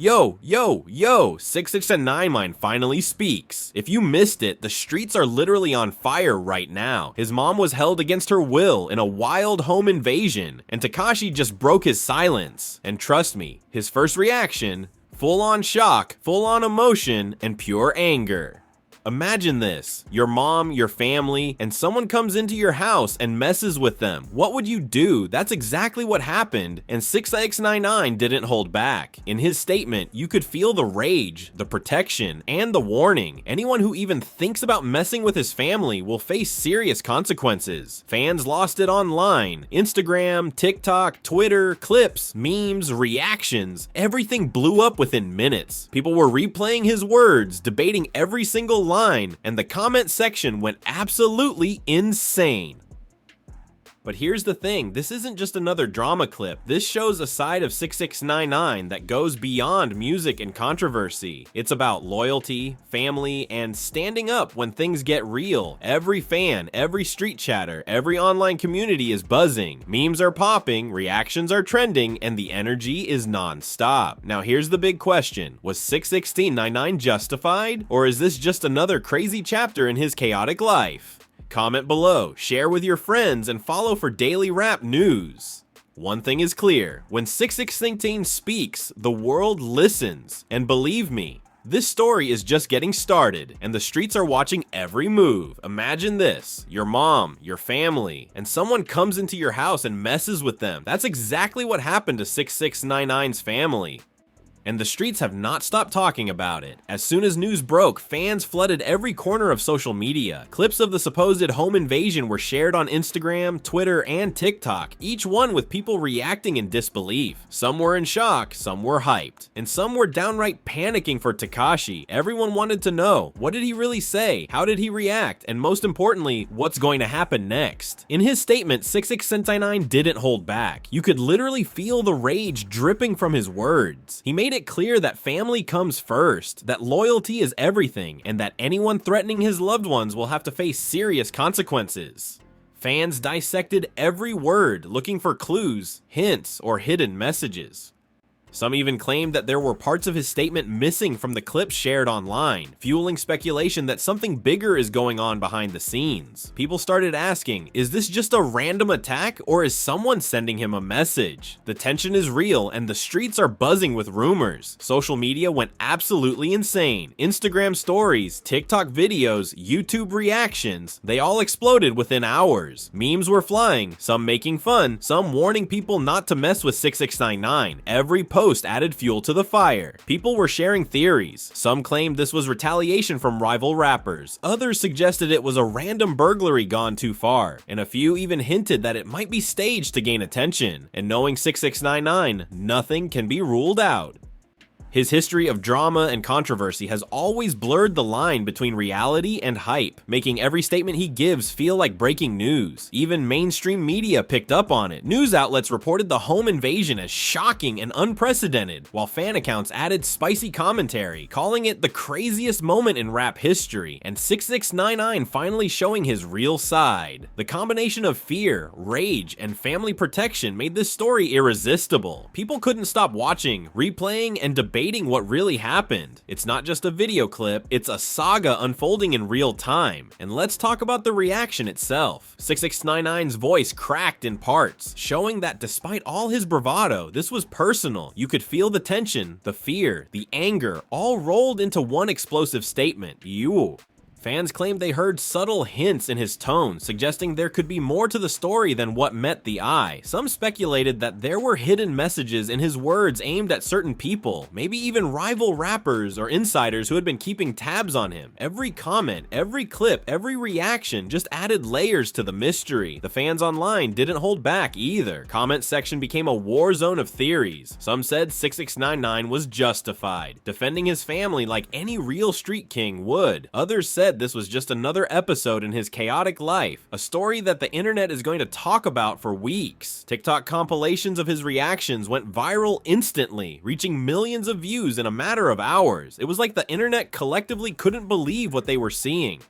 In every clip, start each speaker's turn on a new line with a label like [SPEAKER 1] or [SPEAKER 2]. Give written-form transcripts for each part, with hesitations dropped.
[SPEAKER 1] Yo, 6ix9ine finally speaks. If you missed it, the streets are literally on fire right now. His mom was held against her will in a wild home invasion, and Tekashi just broke his silence. And trust me, his first reaction, full-on shock, full-on emotion, and pure anger. Imagine this, your mom, your family, and someone comes into your house and messes with them. What would you do? That's exactly what happened, and 6ix9ine didn't hold back. In his statement, you could feel the rage, the protection, and the warning. Anyone who even thinks about messing with his family will face serious consequences. Fans lost it online. Instagram, TikTok, Twitter, clips, memes, reactions, everything blew up within minutes. People were replaying his words, debating every single line, and the comment section went absolutely insane. But here's the thing, this isn't just another drama clip. This shows a side of 6ix9ine that goes beyond music and controversy. It's about loyalty, family, and standing up when things get real. Every fan, every street chatter, every online community is buzzing. Memes are popping, reactions are trending, and the energy is non-stop. Now here's the big question. Was 6ix9ine justified? Or is this just another crazy chapter in his chaotic life? Comment below, share with your friends, and follow for daily rap news. One thing is clear, when 6ix9ine speaks, the world listens. And believe me, this story is just getting started, and the streets are watching every move. Imagine this, your mom, your family, and someone comes into your house and messes with them. That's exactly what happened to 6ix9ine's family. And the streets have not stopped talking about it. As soon as news broke, fans flooded every corner of social media. Clips of the supposed home invasion were shared on Instagram, Twitter, and TikTok, each one with people reacting in disbelief. Some were in shock, some were hyped, and some were downright panicking for Tekashi. Everyone wanted to know, what did he really say? How did he react? And most importantly, what's going to happen next? In his statement, 6ix9ine didn't hold back. You could literally feel the rage dripping from his words. He made it clear that family comes first, that loyalty is everything, and that anyone threatening his loved ones will have to face serious consequences. Fans dissected every word, looking for clues, hints, or hidden messages. Some even claimed that there were parts of his statement missing from the clips shared online, fueling speculation that something bigger is going on behind the scenes. People started asking, is this just a random attack, or is someone sending him a message? The tension is real, and the streets are buzzing with rumors. Social media went absolutely insane. Instagram stories, TikTok videos, YouTube reactions, they all exploded within hours. Memes were flying, some making fun, some warning people not to mess with 6ix9ine. Every post added fuel to the fire. People were sharing theories. Some claimed this was retaliation from rival rappers. Others suggested it was a random burglary gone too far. And a few even hinted that it might be staged to gain attention. And knowing 6ix9ine, nothing can be ruled out. His history of drama and controversy has always blurred the line between reality and hype, making every statement he gives feel like breaking news. Even mainstream media picked up on it. News outlets reported the home invasion as shocking and unprecedented, while fan accounts added spicy commentary, calling it the craziest moment in rap history, and 6ix9ine finally showing his real side. The combination of fear, rage, and family protection made this story irresistible. People couldn't stop watching, replaying, and debating what really happened. It's not just a video clip, it's a saga unfolding in real time. And let's talk about the reaction itself. 6ix9ine's voice cracked in parts, showing that despite all his bravado, this was personal. You could feel the tension, the fear, the anger, all rolled into one explosive statement. You. Fans claimed they heard subtle hints in his tone, suggesting there could be more to the story than what met the eye. Some speculated that there were hidden messages in his words aimed at certain people, maybe even rival rappers or insiders who had been keeping tabs on him. Every comment, every clip, every reaction just added layers to the mystery. The fans online didn't hold back either. Comment section became a war zone of theories. Some said 6ix9ine was justified, defending his family like any real street king would. Others said this was just another episode in his chaotic life, a story that the internet is going to talk about for weeks. TikTok compilations of his reactions went viral instantly, reaching millions of views in a matter of hours. It was like the internet collectively couldn't believe what they were seeing.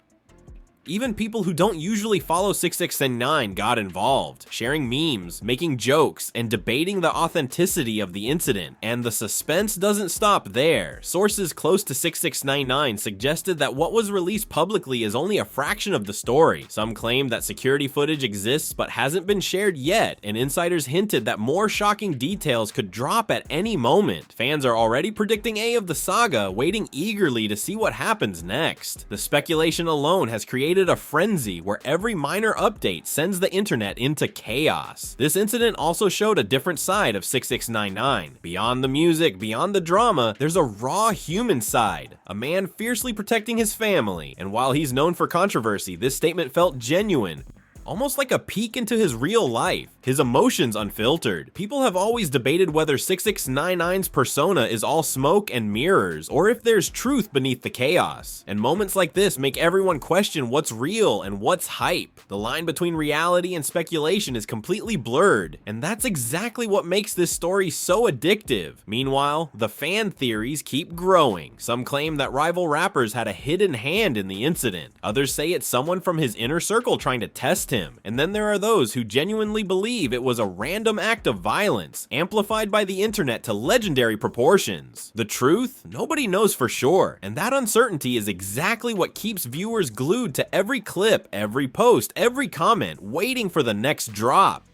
[SPEAKER 1] Even people who don't usually follow 6ix9ine got involved, sharing memes, making jokes, and debating the authenticity of the incident. And the suspense doesn't stop there. Sources close to 6ix9ine suggested that what was released publicly is only a fraction of the story. Some claim that security footage exists but hasn't been shared yet, and insiders hinted that more shocking details could drop at any moment. Fans are already predicting A of the saga, waiting eagerly to see what happens next. The speculation alone has created a frenzy where every minor update sends the internet into chaos. This incident also showed a different side of 6ix9ine. Beyond the music, beyond the drama, there's a raw human side. A man fiercely protecting his family, and while he's known for controversy, this statement felt genuine. Almost like a peek into his real life, his emotions unfiltered. People have always debated whether 6ix9ine's persona is all smoke and mirrors, or if there's truth beneath the chaos. And moments like this make everyone question what's real and what's hype. The line between reality and speculation is completely blurred, and that's exactly what makes this story so addictive. Meanwhile, the fan theories keep growing. Some claim that rival rappers had a hidden hand in the incident. Others say it's someone from his inner circle trying to test him. And then there are those who genuinely believe it was a random act of violence, amplified by the internet to legendary proportions. The truth? Nobody knows for sure, and that uncertainty is exactly what keeps viewers glued to every clip, every post, every comment, waiting for the next drop.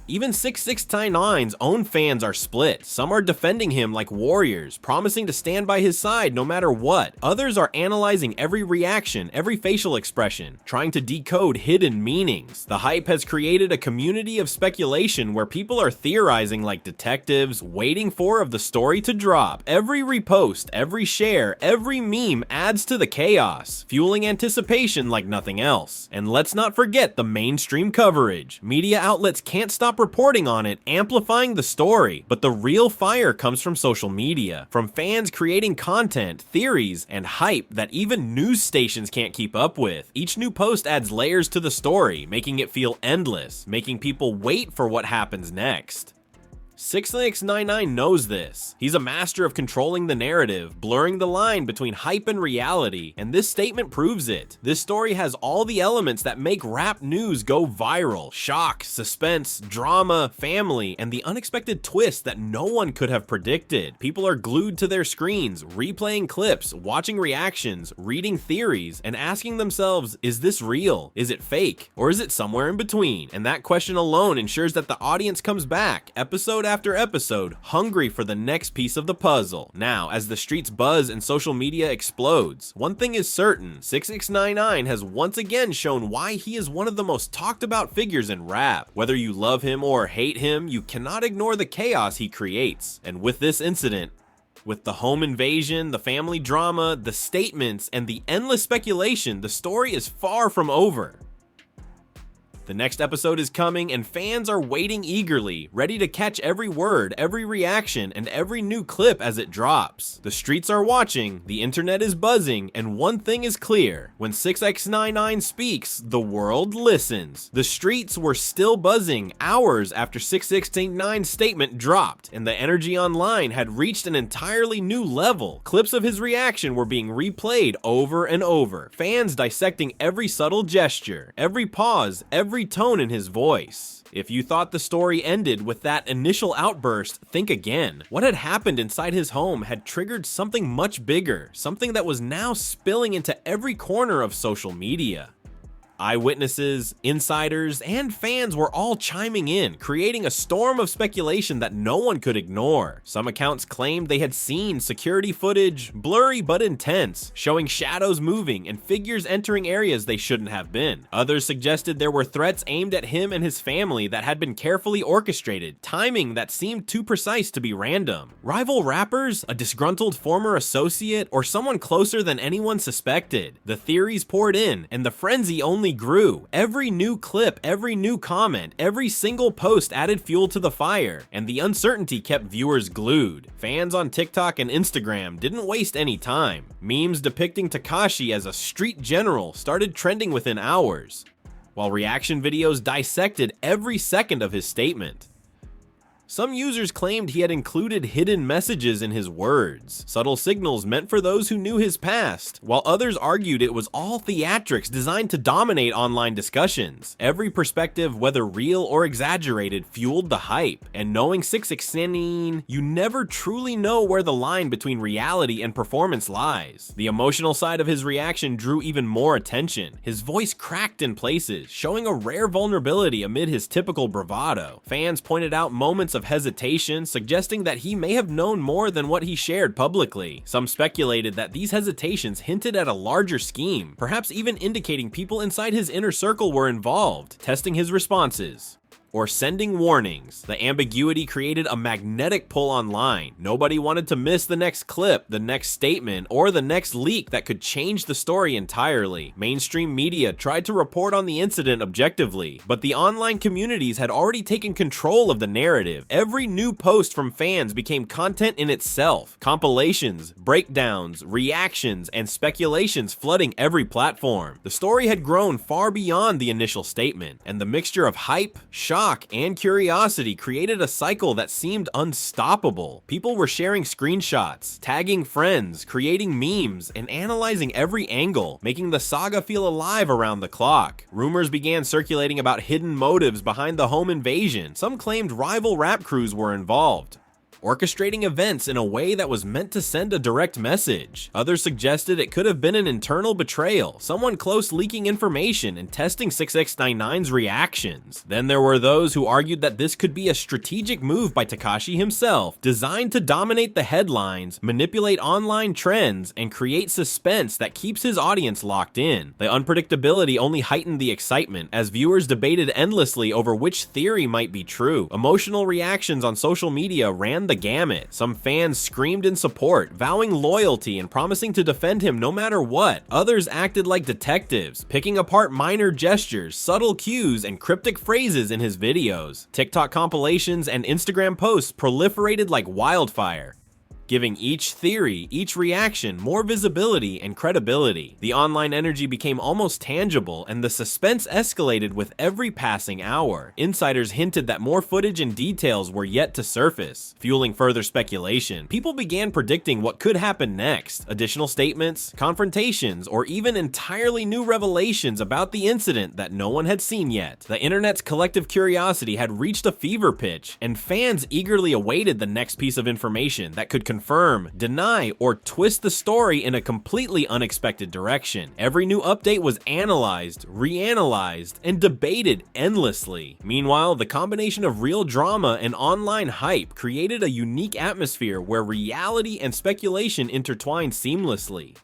[SPEAKER 1] Even 6ix9ine's own fans are split. Some are defending him like warriors, promising to stand by his side no matter what. Others are analyzing every reaction, every facial expression, trying to decode hidden meanings. The hype has created a community of speculation where people are theorizing like detectives, waiting for the story to drop. Every repost, every share, every meme adds to the chaos, fueling anticipation like nothing else. And let's not forget the mainstream coverage. Media outlets can't stop reporting on it, amplifying the story. But the real fire comes from social media, from fans creating content, theories, and hype that even news stations can't keep up with. Each new post adds layers to the story, making it feel endless, making people wait for what happens next. 6ix9ine knows this. He's a master of controlling the narrative, blurring the line between hype and reality, and this statement proves it. This story has all the elements that make rap news go viral: shock, suspense, drama, family, and the unexpected twist that no one could have predicted. People are glued to their screens, replaying clips, watching reactions, reading theories, and asking themselves, is this real? Is it fake? Or is it somewhere in between? And that question alone ensures that the audience comes back, episode after episode, hungry for the next piece of the puzzle. Now, as the streets buzz and social media explodes, one thing is certain: 6ix9ine has once again shown why he is one of the most talked about figures in rap. Whether you love him or hate him, you cannot ignore the chaos he creates. And with this incident, with the home invasion, the family drama, the statements, and the endless speculation, the story is far from over. The next episode is coming, and fans are waiting eagerly, ready to catch every word, every reaction, and every new clip as it drops. The streets are watching, the internet is buzzing, and one thing is clear: when 6ix9ine speaks, the world listens. The streets were still buzzing hours after 6ix9ine's statement dropped, and the energy online had reached an entirely new level. Clips of his reaction were being replayed over and over, fans dissecting every subtle gesture, every pause, every tone in his voice. If you thought the story ended with that initial outburst, think again. What had happened inside his home had triggered something much bigger, something that was now spilling into every corner of social media. Eyewitnesses, insiders, and fans were all chiming in, creating a storm of speculation that no one could ignore. Some accounts claimed they had seen security footage, blurry but intense, showing shadows moving and figures entering areas they shouldn't have been. Others suggested there were threats aimed at him and his family that had been carefully orchestrated, timing that seemed too precise to be random. Rival rappers, a disgruntled former associate, or someone closer than anyone suspected. The theories poured in, and the frenzy only grew. Every new clip, every new comment, every single post added fuel to the fire, and the uncertainty kept viewers glued. Fans on TikTok and Instagram didn't waste any time. Memes depicting Tekashi as a street general started trending within hours, while reaction videos dissected every second of his statement. Some users claimed he had included hidden messages in his words, subtle signals meant for those who knew his past, while others argued it was all theatrics designed to dominate online discussions. Every perspective, whether real or exaggerated, fueled the hype, and knowing 6ix9ine, you never truly know where the line between reality and performance lies. The emotional side of his reaction drew even more attention. His voice cracked in places, showing a rare vulnerability amid his typical bravado. Fans pointed out moments of hesitation, suggesting that he may have known more than what he shared publicly. Some speculated that these hesitations hinted at a larger scheme, perhaps even indicating people inside his inner circle were involved, testing his responses or sending warnings. The ambiguity created a magnetic pull online. Nobody wanted to miss the next clip, the next statement, or the next leak that could change the story entirely. Mainstream media tried to report on the incident objectively, but the online communities had already taken control of the narrative. Every new post from fans became content in itself. Compilations, breakdowns, reactions, and speculations flooding every platform. The story had grown far beyond the initial statement, and the mixture of hype, shock, and curiosity created a cycle that seemed unstoppable. People were sharing screenshots, tagging friends, creating memes, and analyzing every angle, making the saga feel alive around the clock. Rumors began circulating about hidden motives behind the home invasion. Some claimed rival rap crews were involved, orchestrating events in a way that was meant to send a direct message. Others suggested it could have been an internal betrayal, someone close leaking information and testing 6ix9ine's reactions. Then there were those who argued that this could be a strategic move by Tekashi himself, designed to dominate the headlines, manipulate online trends, and create suspense that keeps his audience locked in. The unpredictability only heightened the excitement, as viewers debated endlessly over which theory might be true. Emotional reactions on social media ran the gamut. Some fans screamed in support, vowing loyalty and promising to defend him no matter what. Others acted like detectives, picking apart minor gestures, subtle cues, and cryptic phrases in his videos. TikTok compilations and Instagram posts proliferated like wildfire, giving each theory, each reaction, more visibility and credibility. The online energy became almost tangible, and the suspense escalated with every passing hour. Insiders hinted that more footage and details were yet to surface, fueling further speculation. People began predicting what could happen next: additional statements, confrontations, or even entirely new revelations about the incident that no one had seen yet. The internet's collective curiosity had reached a fever pitch, and fans eagerly awaited the next piece of information that could confirm, deny, or twist the story in a completely unexpected direction. Every new update was analyzed, reanalyzed, and debated endlessly. Meanwhile, the combination of real drama and online hype created a unique atmosphere where reality and speculation intertwined seamlessly.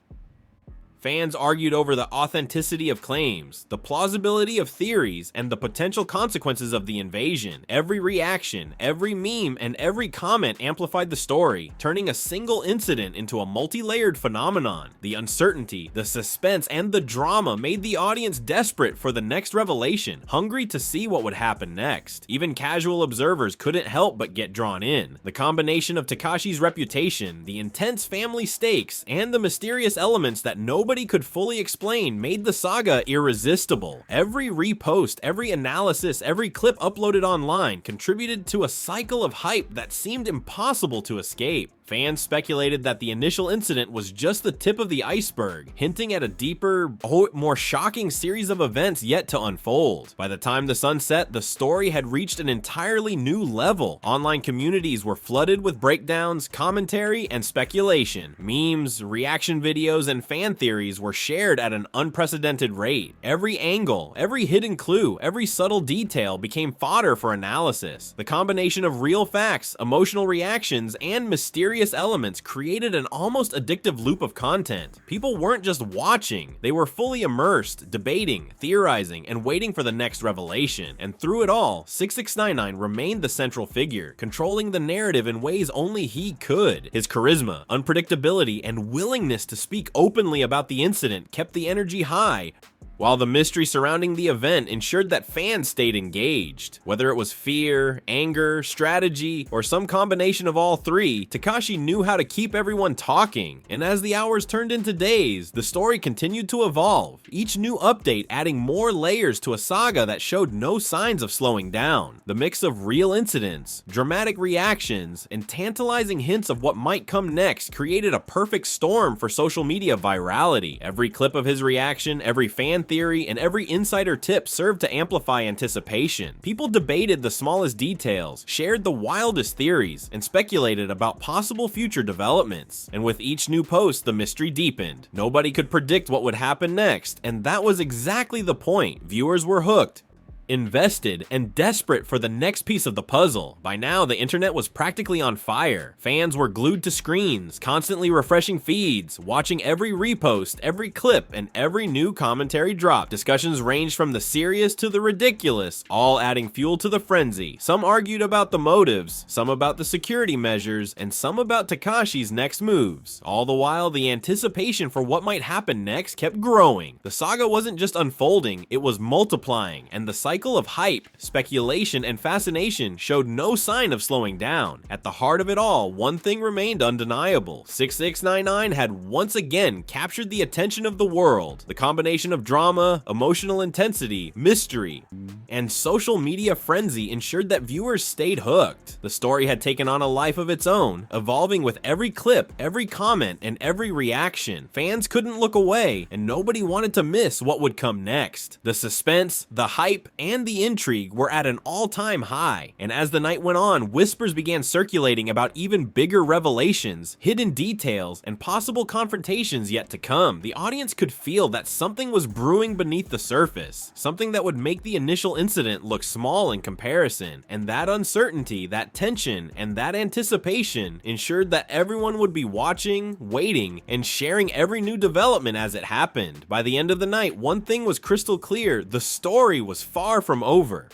[SPEAKER 1] Fans argued over the authenticity of claims, the plausibility of theories, and the potential consequences of the invasion. Every reaction, every meme, and every comment amplified the story, turning a single incident into a multi-layered phenomenon. The uncertainty, the suspense, and the drama made the audience desperate for the next revelation, hungry to see what would happen next. Even casual observers couldn't help but get drawn in. The combination of Tekashi's reputation, the intense family stakes, and the mysterious elements that nobody could fully explain made the saga irresistible. Every repost, every analysis, every clip uploaded online contributed to a cycle of hype that seemed impossible to escape. Fans speculated that the initial incident was just the tip of the iceberg, hinting at a deeper, more shocking series of events yet to unfold. By the time the sun set, the story had reached an entirely new level. Online communities were flooded with breakdowns, commentary, and speculation. Memes, reaction videos, and fan theories were shared at an unprecedented rate. Every angle, every hidden clue, every subtle detail became fodder for analysis. The combination of real facts, emotional reactions, and mysterious elements created an almost addictive loop of content. People weren't just watching, they were fully immersed, debating, theorizing, and waiting for the next revelation. And through it all, 6ix9ine remained the central figure, controlling the narrative in ways only he could. His charisma, unpredictability, and willingness to speak openly about the incident kept the energy high, while the mystery surrounding the event ensured that fans stayed engaged. Whether it was fear, anger, strategy, or some combination of all three, Takashi knew how to keep everyone talking, and as the hours turned into days, the story continued to evolve, each new update adding more layers to a saga that showed no signs of slowing down. The mix of real incidents, dramatic reactions, and tantalizing hints of what might come next created a perfect storm for social media virality. Every clip of his reaction, every fan theory, and every insider tip served to amplify anticipation. People debated the smallest details, shared the wildest theories, and speculated about possible future developments. And with each new post, the mystery deepened. Nobody could predict what would happen next, and that was exactly the point. Viewers were hooked, invested, and desperate for the next piece of the puzzle. By now, the internet was practically on fire. Fans were glued to screens, constantly refreshing feeds, watching every repost, every clip, and every new commentary drop. Discussions ranged from the serious to the ridiculous, all adding fuel to the frenzy. Some argued about the motives, some about the security measures, and some about Takashi's next moves. All the while, the anticipation for what might happen next kept growing. The saga wasn't just unfolding, it was multiplying, and the cycle of hype, speculation, and fascination showed no sign of slowing down. At the heart of it all, one thing remained undeniable. 6ix9ine had once again captured the attention of the world. The combination of drama, emotional intensity, mystery, and social media frenzy ensured that viewers stayed hooked. The story had taken on a life of its own, evolving with every clip, every comment, and every reaction. Fans couldn't look away, and nobody wanted to miss what would come next. The suspense, the hype, and the intrigue were at an all-time high, and as the night went on, whispers began circulating about even bigger revelations, hidden details, and possible confrontations yet to come. The audience could feel that something was brewing beneath the surface, something that would make the initial incident look small in comparison, and that uncertainty, that tension, and that anticipation ensured that everyone would be watching, waiting, and sharing every new development as it happened. By the end of the night, one thing was crystal clear: the story was far from over.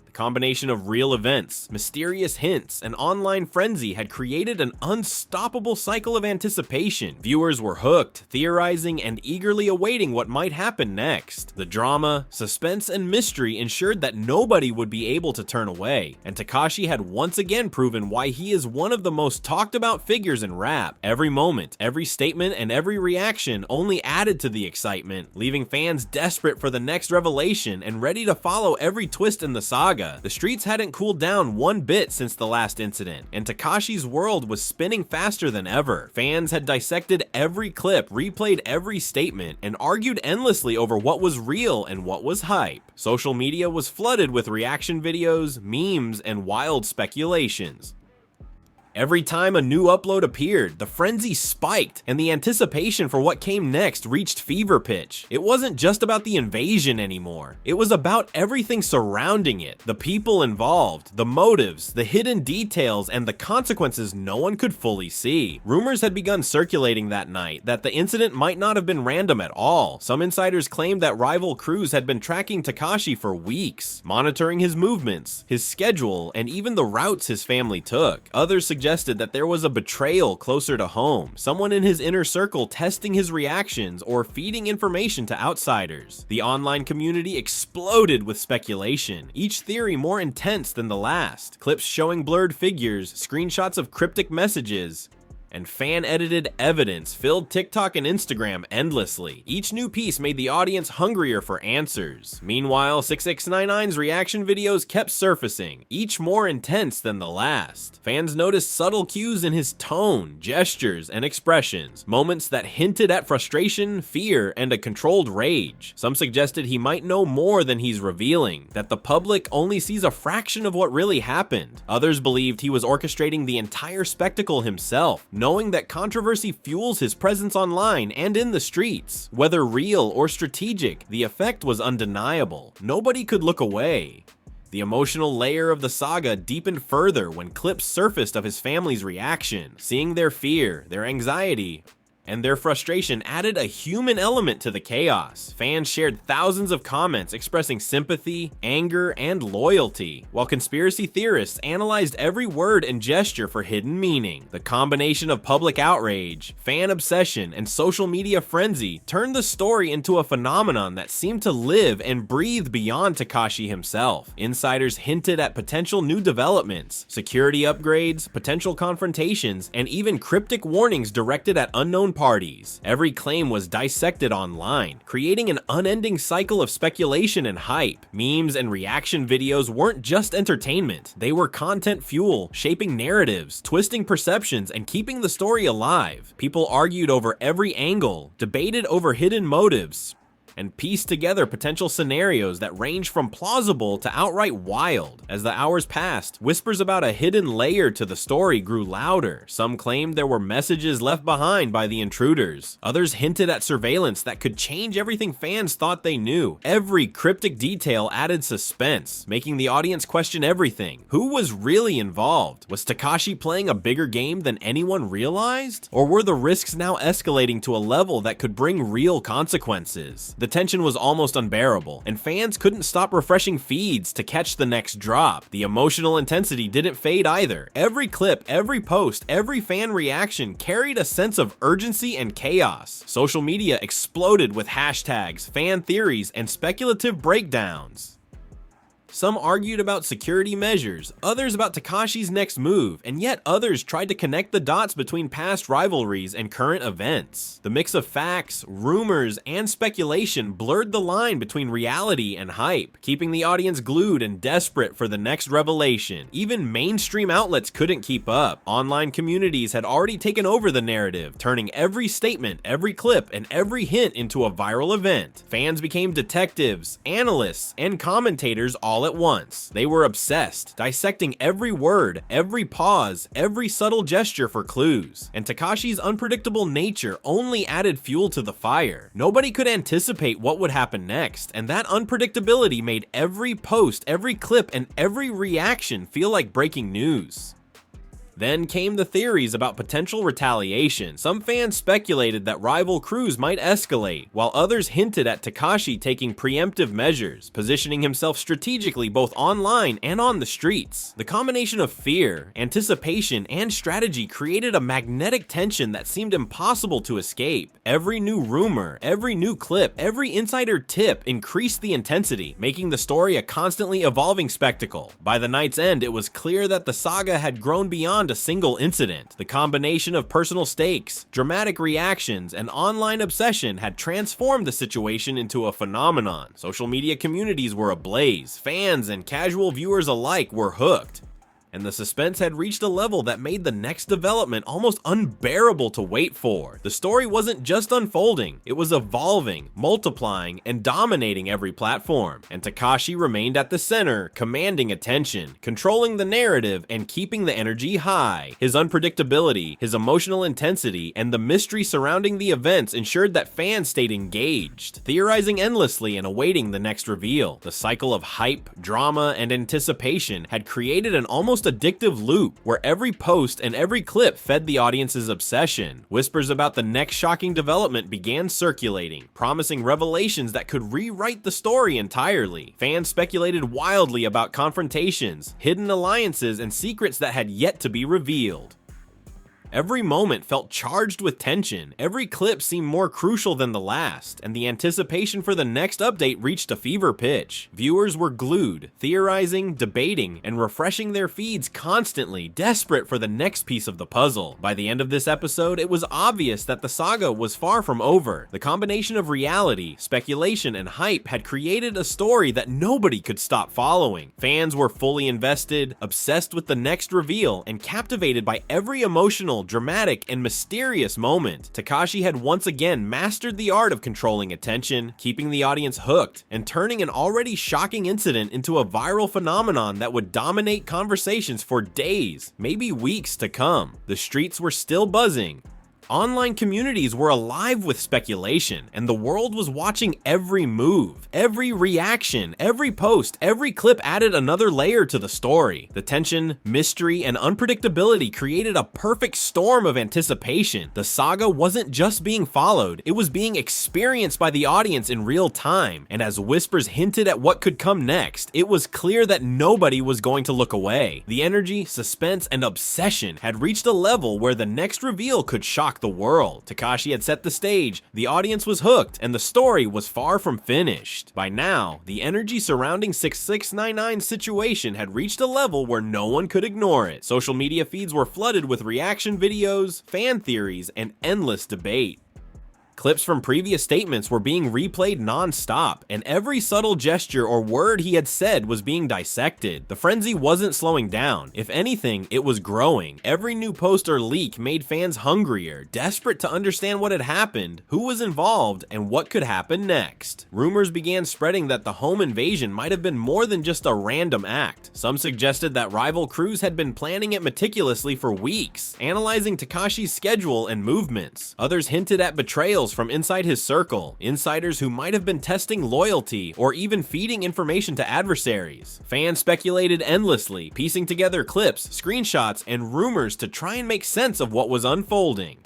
[SPEAKER 1] The combination of real events, mysterious hints, and online frenzy had created an unstoppable cycle of anticipation. Viewers were hooked, theorizing, and eagerly awaiting what might happen next. The drama, suspense, and mystery ensured that nobody would be able to turn away, and Takashi had once again proven why he is one of the most talked about figures in rap. Every moment, every statement, and every reaction only added to the excitement, leaving fans desperate for the next revelation and ready to follow every twist in the saga. The streets hadn't cooled down one bit since the last incident, and Takashi's world was spinning faster than ever. Fans had dissected every clip, replayed every statement, and argued endlessly over what was real and what was hype. Social media was flooded with reaction videos, memes, and wild speculations. Every time a new upload appeared, the frenzy spiked, and the anticipation for what came next reached fever pitch. It wasn't just about the invasion anymore. It was about everything surrounding it, the people involved, the motives, the hidden details, and the consequences no one could fully see. Rumors had begun circulating that night that the incident might not have been random at all. Some insiders claimed that rival crews had been tracking Takashi for weeks, monitoring his movements, his schedule, and even the routes his family took. Others suggested that there was a betrayal closer to home, someone in his inner circle testing his reactions or feeding information to outsiders. The online community exploded with speculation, each theory more intense than the last. Clips showing blurred figures, screenshots of cryptic messages, and fan-edited evidence filled TikTok and Instagram endlessly. Each new piece made the audience hungrier for answers. Meanwhile, 6ix9ine's reaction videos kept surfacing, each more intense than the last. Fans noticed subtle cues in his tone, gestures, and expressions, moments that hinted at frustration, fear, and a controlled rage. Some suggested he might know more than he's revealing, that the public only sees a fraction of what really happened. Others believed he was orchestrating the entire spectacle himself, knowing that controversy fuels his presence online and in the streets. Whether real or strategic, the effect was undeniable. Nobody could look away. The emotional layer of the saga deepened further when clips surfaced of his family's reaction, seeing their fear, their anxiety, and their frustration added a human element to the chaos. Fans shared thousands of comments expressing sympathy, anger, and loyalty, while conspiracy theorists analyzed every word and gesture for hidden meaning. The combination of public outrage, fan obsession, and social media frenzy turned the story into a phenomenon that seemed to live and breathe beyond Tekashi himself. Insiders hinted at potential new developments, security upgrades, potential confrontations, and even cryptic warnings directed at unknown parties. Every claim was dissected online, creating an unending cycle of speculation and hype. Memes and reaction videos weren't just entertainment, they were content fuel, shaping narratives, twisting perceptions, and keeping the story alive. People argued over every angle, debated over hidden motives, and pieced together potential scenarios that ranged from plausible to outright wild. As the hours passed, whispers about a hidden layer to the story grew louder. Some claimed there were messages left behind by the intruders. Others hinted at surveillance that could change everything fans thought they knew. Every cryptic detail added suspense, making the audience question everything. Who was really involved? Was Tekashi playing a bigger game than anyone realized? Or were the risks now escalating to a level that could bring real consequences? The tension was almost unbearable, and fans couldn't stop refreshing feeds to catch the next drop. The emotional intensity didn't fade either. Every clip, every post, every fan reaction carried a sense of urgency and chaos. Social media exploded with hashtags, fan theories, and speculative breakdowns. Some argued about security measures, others about Tekashi's next move, and yet others tried to connect the dots between past rivalries and current events. The mix of facts, rumors, and speculation blurred the line between reality and hype, keeping the audience glued and desperate for the next revelation. Even mainstream outlets couldn't keep up. Online communities had already taken over the narrative, turning every statement, every clip, and every hint into a viral event. Fans became detectives, analysts, and commentators all at once. They were obsessed, dissecting every word, every pause, every subtle gesture for clues. And Tekashi's unpredictable nature only added fuel to the fire. Nobody could anticipate what would happen next, and that unpredictability made every post, every clip, and every reaction feel like breaking news. Then came the theories about potential retaliation. Some fans speculated that rival crews might escalate, while others hinted at Tekashi taking preemptive measures, positioning himself strategically both online and on the streets. The combination of fear, anticipation, and strategy created a magnetic tension that seemed impossible to escape. Every new rumor, every new clip, every insider tip increased the intensity, making the story a constantly evolving spectacle. By the night's end, it was clear that the saga had grown beyond a single incident. The combination of personal stakes, dramatic reactions, and online obsession had transformed the situation into a phenomenon. Social media communities were ablaze. Fans and casual viewers alike were hooked. And the suspense had reached a level that made the next development almost unbearable to wait for. The story wasn't just unfolding, it was evolving, multiplying, and dominating every platform. And Tekashi remained at the center, commanding attention, controlling the narrative, and keeping the energy high. His unpredictability, his emotional intensity, and the mystery surrounding the events ensured that fans stayed engaged, theorizing endlessly and awaiting the next reveal. The cycle of hype, drama, and anticipation had created an almost addictive loop where every post and every clip fed the audience's obsession. Whispers about the next shocking development began circulating, promising revelations that could rewrite the story entirely. Fans speculated wildly about confrontations, hidden alliances, and secrets that had yet to be revealed. Every moment felt charged with tension, every clip seemed more crucial than the last, and the anticipation for the next update reached a fever pitch. Viewers were glued, theorizing, debating, and refreshing their feeds constantly, desperate for the next piece of the puzzle. By the end of this episode, it was obvious that the saga was far from over. The combination of reality, speculation, and hype had created a story that nobody could stop following. Fans were fully invested, obsessed with the next reveal, and captivated by every emotional, dramatic, and mysterious moment. Tekashi had once again mastered the art of controlling attention, keeping the audience hooked, and turning an already shocking incident into a viral phenomenon that would dominate conversations for days, maybe weeks to come. The streets were still buzzing, Online communities were alive with speculation, and the world was watching every move, every reaction, every post, every clip added another layer to the story. The tension, mystery, and unpredictability created a perfect storm of anticipation. The saga wasn't just being followed, it was being experienced by the audience in real time, and as whispers hinted at what could come next, it was clear that nobody was going to look away. The energy, suspense, and obsession had reached a level where the next reveal could shock the world. Tekashi had set the stage, the audience was hooked, and the story was far from finished. By now, the energy surrounding 6ix9ine's situation had reached a level where no one could ignore it. Social media feeds were flooded with reaction videos, fan theories, and endless debate. Clips from previous statements were being replayed non-stop, and every subtle gesture or word he had said was being dissected. The frenzy wasn't slowing down. If anything, it was growing. Every new post or leak made fans hungrier, desperate to understand what had happened, who was involved, and what could happen next. Rumors began spreading that the home invasion might have been more than just a random act. Some suggested that rival crews had been planning it meticulously for weeks, analyzing Tekashi's schedule and movements. Others hinted at betrayals from inside his circle, insiders who might have been testing loyalty or even feeding information to adversaries. Fans speculated endlessly, piecing together clips, screenshots, and rumors to try and make sense of what was unfolding.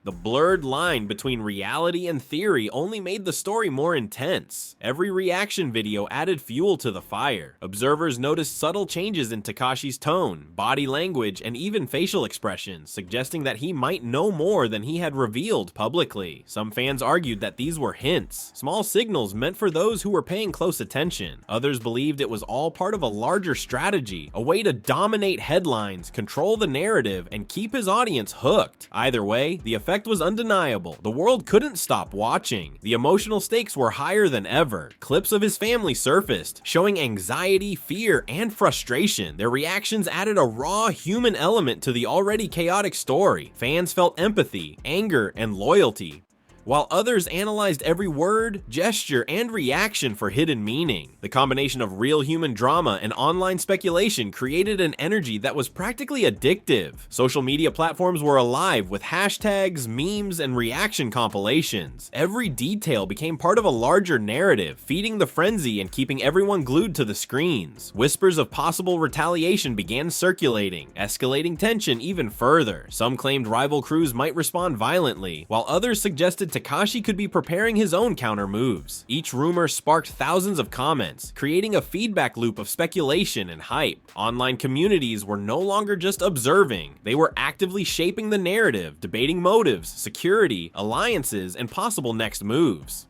[SPEAKER 1] The blurred line between reality and theory only made the story more intense. Every reaction video added fuel to the fire. Observers noticed subtle changes in Tekashi's tone, body language, and even facial expressions, suggesting that he might know more than he had revealed publicly. Some fans argued that these were hints, small signals meant for those who were paying close attention. Others believed it was all part of a larger strategy, a way to dominate headlines, control the narrative, and keep his audience hooked. Either way, the effect was undeniable. The world couldn't stop watching. The emotional stakes were higher than ever. Clips of his family surfaced, showing anxiety, fear, and frustration. Their reactions added a raw human element to the already chaotic story. Fans felt empathy, anger, and loyalty, while others analyzed every word, gesture, and reaction for hidden meaning. The combination of real human drama and online speculation created an energy that was practically addictive. Social media platforms were alive with hashtags, memes, and reaction compilations. Every detail became part of a larger narrative, feeding the frenzy and keeping everyone glued to the screens. Whispers of possible retaliation began circulating, escalating tension even further. Some claimed rival crews might respond violently, while others suggested Tekashi could be preparing his own counter moves. Each rumor sparked thousands of comments, creating a feedback loop of speculation and hype. Online communities were no longer just observing, they were actively shaping the narrative, debating motives, security, alliances, and possible next moves.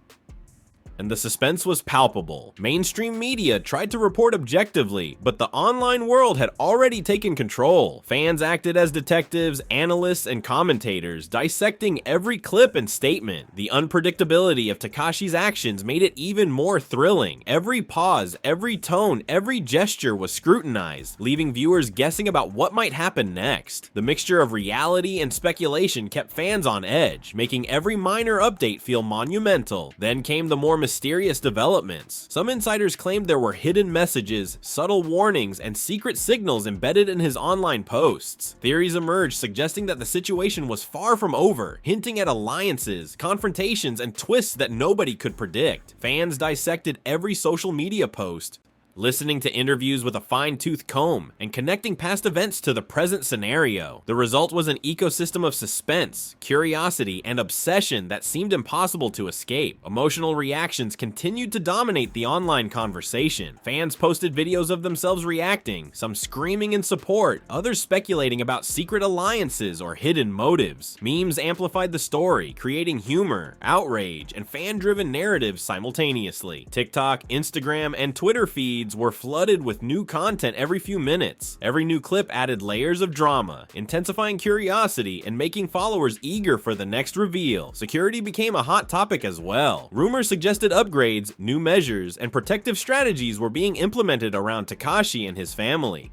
[SPEAKER 1] And the suspense was palpable. Mainstream media tried to report objectively, but the online world had already taken control. Fans acted as detectives, analysts, and commentators, dissecting every clip and statement. The unpredictability of Tekashi's actions made it even more thrilling. Every pause, every tone, every gesture was scrutinized, leaving viewers guessing about what might happen next. The mixture of reality and speculation kept fans on edge, making every minor update feel monumental. Then came the more mysterious developments. Some insiders claimed there were hidden messages, subtle warnings, and secret signals embedded in his online posts. Theories emerged suggesting that the situation was far from over, hinting at alliances, confrontations, and twists that nobody could predict. Fans dissected every social media post, listening to interviews with a fine-tooth comb, and connecting past events to the present scenario. The result was an ecosystem of suspense, curiosity, and obsession that seemed impossible to escape. Emotional reactions continued to dominate the online conversation. Fans posted videos of themselves reacting, some screaming in support, others speculating about secret alliances or hidden motives. Memes amplified the story, creating humor, outrage, and fan-driven narratives simultaneously. TikTok, Instagram, and Twitter feeds were flooded with new content every few minutes. Every new clip added layers of drama, intensifying curiosity and making followers eager for the next reveal. Security became a hot topic as well. Rumors suggested upgrades, new measures, and protective strategies were being implemented around Tekashi and his family.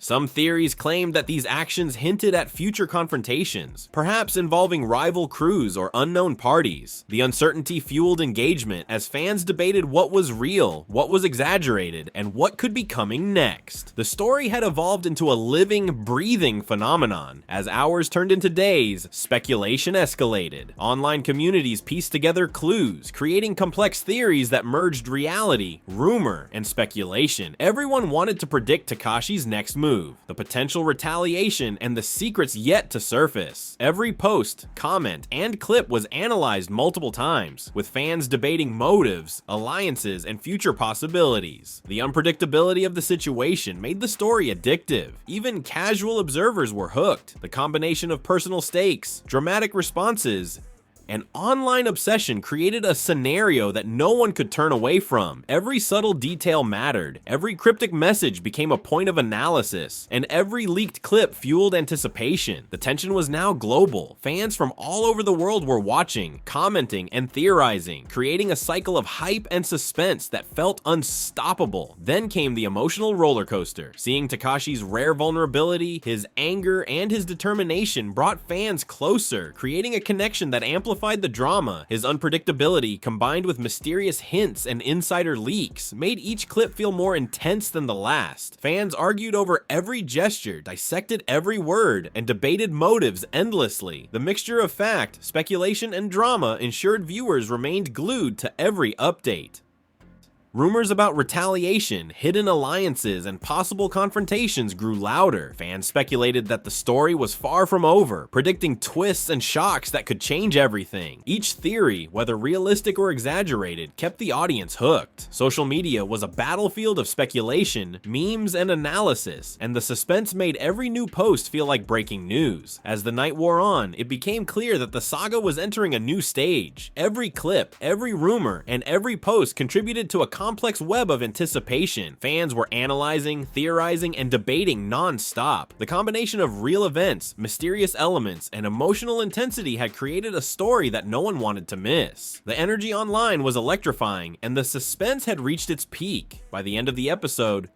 [SPEAKER 1] Some theories claimed that these actions hinted at future confrontations, perhaps involving rival crews or unknown parties. The uncertainty fueled engagement as fans debated what was real, what was exaggerated, and what could be coming next. The story had evolved into a living, breathing phenomenon. As hours turned into days, speculation escalated. Online communities pieced together clues, creating complex theories that merged reality, rumor, and speculation. Everyone wanted to predict Tekashi's next move, the potential retaliation, and the secrets yet to surface. Every post, comment, and clip was analyzed multiple times, with fans debating motives, alliances, and future possibilities. The unpredictability of the situation made the story addictive. Even casual observers were hooked. The combination of personal stakes, dramatic responses, and online obsession created a scenario that no one could turn away from. Every subtle detail mattered, every cryptic message became a point of analysis, and every leaked clip fueled anticipation. The tension was now global. Fans from all over the world were watching, commenting, and theorizing, creating a cycle of hype and suspense that felt unstoppable. Then came the emotional roller coaster. Seeing Tekashi's rare vulnerability, his anger, and his determination brought fans closer, creating a connection that amplified the drama. His unpredictability, combined with mysterious hints and insider leaks, made each clip feel more intense than the last. Fans argued over every gesture, dissected every word, and debated motives endlessly. The mixture of fact, speculation, and drama ensured viewers remained glued to every update. Rumors about retaliation, hidden alliances, and possible confrontations grew louder. Fans speculated that the story was far from over, predicting twists and shocks that could change everything. Each theory, whether realistic or exaggerated, kept the audience hooked. Social media was a battlefield of speculation, memes, and analysis, and the suspense made every new post feel like breaking news. As the night wore on, it became clear that the saga was entering a new stage. Every clip, every rumor, and every post contributed to a complex web of anticipation. Fans were analyzing, theorizing, and debating non-stop. The combination of real events, mysterious elements, and emotional intensity had created a story that no one wanted to miss. The energy online was electrifying, and the suspense had reached its peak. By the end of the episode,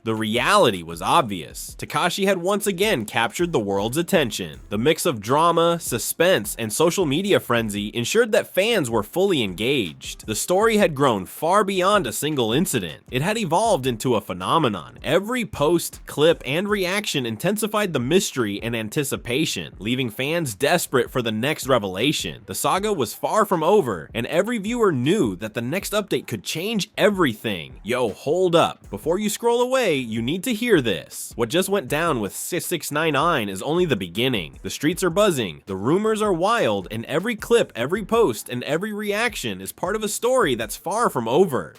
[SPEAKER 1] the reality was obvious. Tekashi had once again captured the world's attention. The mix of drama, suspense, and social media frenzy ensured that fans were fully engaged. The story had grown far beyond a single incident. It had evolved into a phenomenon. Every post, clip, and reaction intensified the mystery and anticipation, leaving fans desperate for the next revelation. The saga was far from over, and every viewer knew that the next update could change everything. Yo, hold up. Before you scroll away, you need to hear this. What just went down with 6ix9ine is only the beginning. The streets are buzzing, the rumors are wild, and every clip, every post, and every reaction is part of a story that's far from over.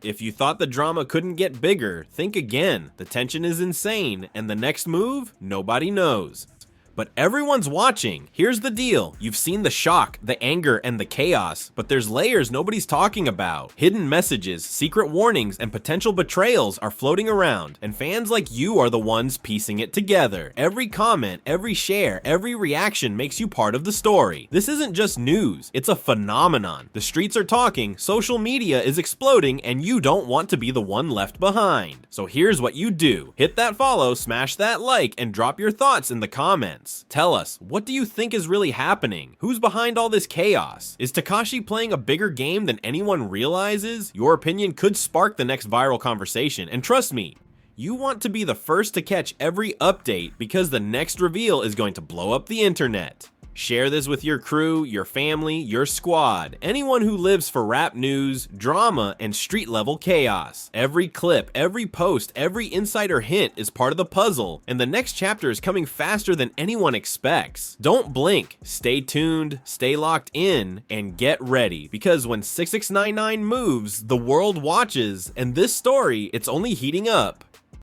[SPEAKER 1] If you thought the drama couldn't get bigger, think again. The tension is insane, and the next move? Nobody knows. But everyone's watching. Here's the deal. You've seen the shock, the anger, and the chaos, but there's layers nobody's talking about. Hidden messages, secret warnings, and potential betrayals are floating around, and fans like you are the ones piecing it together. Every comment, every share, every reaction makes you part of the story. This isn't just news, it's a phenomenon. The streets are talking, social media is exploding, and you don't want to be the one left behind. So here's what you do. Hit that follow, smash that like, and drop your thoughts in the comments. Tell us, what do you think is really happening? Who's behind all this chaos? Is Tekashi playing a bigger game than anyone realizes? Your opinion could spark the next viral conversation, and trust me, you want to be the first to catch every update because the next reveal is going to blow up the internet. Share this with your crew, your family, your squad, anyone who lives for rap news, drama, and street-level chaos. Every clip, every post, every insider hint is part of the puzzle, and the next chapter is coming faster than anyone expects. Don't blink, stay tuned, stay locked in, and get ready, because when 6ix9ine moves, the world watches, and this story, it's only heating up.